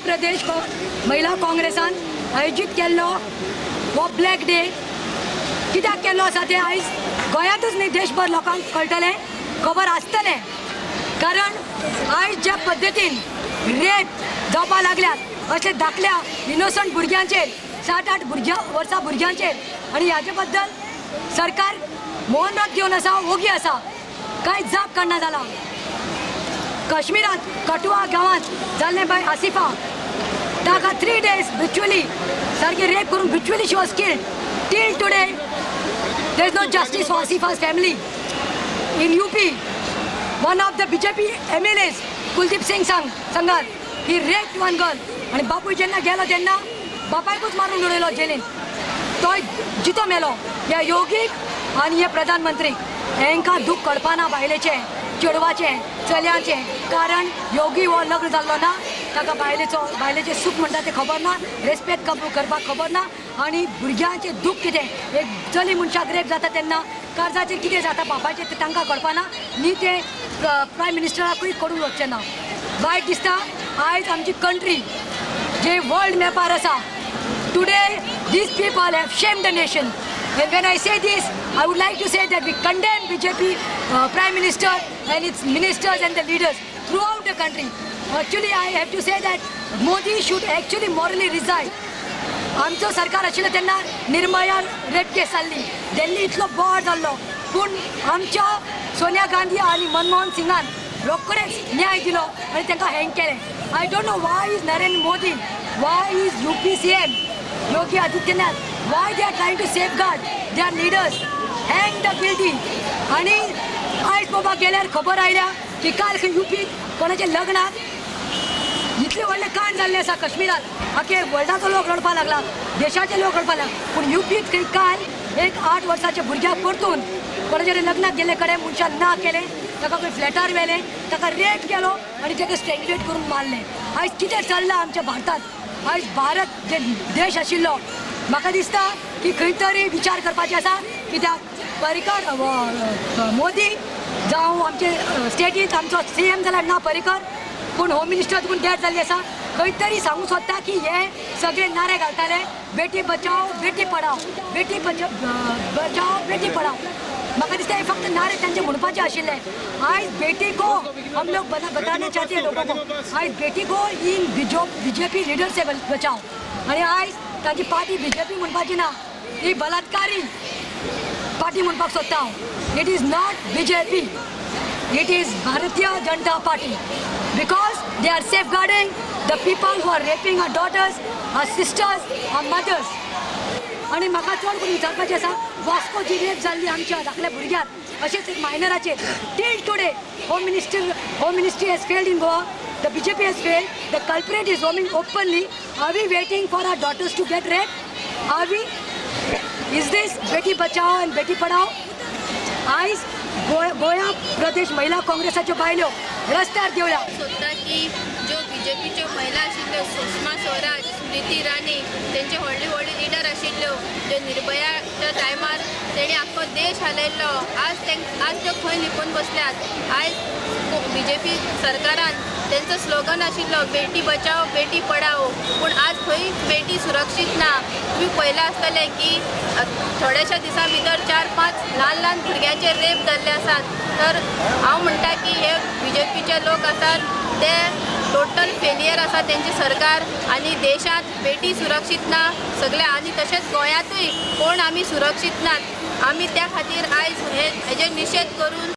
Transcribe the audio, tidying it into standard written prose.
प्रदेश महिला काँग्रेसान आयोजित केल्लो हो ब्लॅक डे कित्याक केल्लो आसा ते आयज गोंयांतूच न्ही देशभर लोकांक कळटलें, खबर आसतलें। कारण आयज ज्या पद्दतीन रेप जावपा लागल्यात अशे धाकल्या इनोसंट भुरग्यांचेर 7-8 वर्सां भुरग्यांचेर आनी हाचे बद्दल सरकार मौनात घेवन आसा, ओगी आसा, कांय जाप काडना जाला। काश्मीरांत कठुआ गांवांत जाल्लें बाय आसिफा ताका 3 days ब्रिच्युअली सारके रेप करून brutally she was killed. Till today there is no justice for आसिफा's family. In UP, one of the BJP MLAs, Kuldeep Singh Sangar, he raped one girl. आणि बापूय जेन्ना गेलो तेन्ना बापायकूच मारून उडयलो जेलीन। तो जितो मेलो। ह्या योगीक आनी हे प्रधानमंत्री हेंकां दूख कळपाना बायलेचें, चेडवाचें, चलयांचें। कारण योगी हो लग्न जाल्लो ना, ताका बायलेचें सूख म्हणटा तें खबर ना, रेस्पेक्ट करपाक खबर ना आनी भुरग्यांचें दूख कितें। एक चली मनशाक रेप जाता तेन्ना कर्जाचेर कितें जाता बापायचें तें तांकां कळपाना न्ही, तें प्रायम मिनिस्टराकूय कळून वचचें ना। वायट दिसता आयज आमची कंट्री जे वर्ल्ड मॅपार आसा। Today, these people have shamed the nation. And when I say this, I would like to say that we condemn BJP Prime Minister and its ministers and the leaders throughout the country. Actually, I have to say that Modi should actually morally resign. आमचो सरकार आशिल्लो तेन्ना Nirbhaya rape केस जाल्ली, दिल्ली इतलो बोवाळ जाल्लो, पूण आमच्या सोनिया गांधी आनी मनमोहन सिंगान रोखडेच न्याय दिलो आनी तांकां हँग केलें। I don't know why is Narendra Modi, why is UP CM Yogi Adityanath, why they are trying to safeguard their leaders, hang the guilty. आणि आयज बाबा गेल्यार खबर आयल्या की काल युपीत कोणाचे लग्नाक इतले व्हडले कांड जाल्ले आसा काश्मीरात। आखे वर्ल्डाचो लोक रडपा लागला, देशाचे लोक रडपा लागला, पूण युपीत खंय काल एक 8 वर्साच्या भुरग्याक परतून कोणाचे लग्नाक गेले कडेन मनशान ना केलें, ताका खंय फ्लॅटार व्हेलें, ताका रेप केलो आनी ताका स्ट्रँग्युलेट करून मारलें। आयज कितें चल्लां आमच्या भारतांत? आयज भारत जे देश आशिल्लो, म्हाका दिसता की खंय तरी विचार करपाचें आसा, कित्याक पर्रीकर मोदी जावं आमचे स्टेटींत आमचो CM जाल्यार ना पर्रीकर, पूण होम मिनिस्टर देखून डेथ जाल्ली आसा। खंय तरी सांगूं सोदता की हे सगळे नारे घालताले बेटी बचाओ बेटी पढाओ, बेटी बचाओ बेटी पढाओ। म्हाका दिसता हे फक्त नारे तांचे म्हणपाचे आशिल्ले। आयज बेटी को हम लोग बताना चाहते हैं लोगों को, आयज बेटी को इन BJP लीडर से बचाओ। आनी आयज ताची पार्टी BJP म्हणपाची ना, ही बलात्कारी पार्टी म्हणपाक सोदता हांव। It is not BJP, it is Bharatiya Janata Party, because they are safeguarding the people who are raping our daughters, our sisters, our mothers. आणि म्हाका चड करून विचारपाचें आसा, वास्कोची रेप जाल्ली आमच्या धाकल्या भुरग्याक, अशेंच एक मायनराचेर। Till today home ministry has failed in Goa, the BJP has failed, the culprit is roaming openly. Are we waiting for our daughters to get raped? Are we? Is this Beti Bachao and Beti Padhao? आयज गोया प्रदेश महिला काँग्रेसाच्यो बायल्यो रस्त्यार देवल्या सोदता की ज्यो BJPच्यो महिला आशिल्ल्यो, सुषमा स्वराज, स्मृती इराणी, तेंचे व्हडले लिडर आशिल्ल्यो, ज्यो निर्भयाच्या टायमार तेणी आख्खो देश हालयल्लो, आज त्यो खंय लिपून बसल्यात। आयज BJP सरकारान तेंचो स्लोगन आशिल्लो बेटी बचाओ बेटी पढाओ, पूण आज खंय बेटी सुरक्षीत ना। तुम्ही पळयलां आसतलें की थोड्याशा दिसां भितर 4-5 ल्हान भुरग्यांचे रेप जाल्ले आसात। तर हांव म्हणटा की हे BJPचे लोक आसात ते टोटल फेलियर आसा तेंचे सरकार, आनी देशांत बेटी सुरक्षीत ना सगळे, आनी तशेंच गोंयांतूय कोण आमी सुरक्षीत नात। आमी त्या खातीर आयज हेजे निशेध करून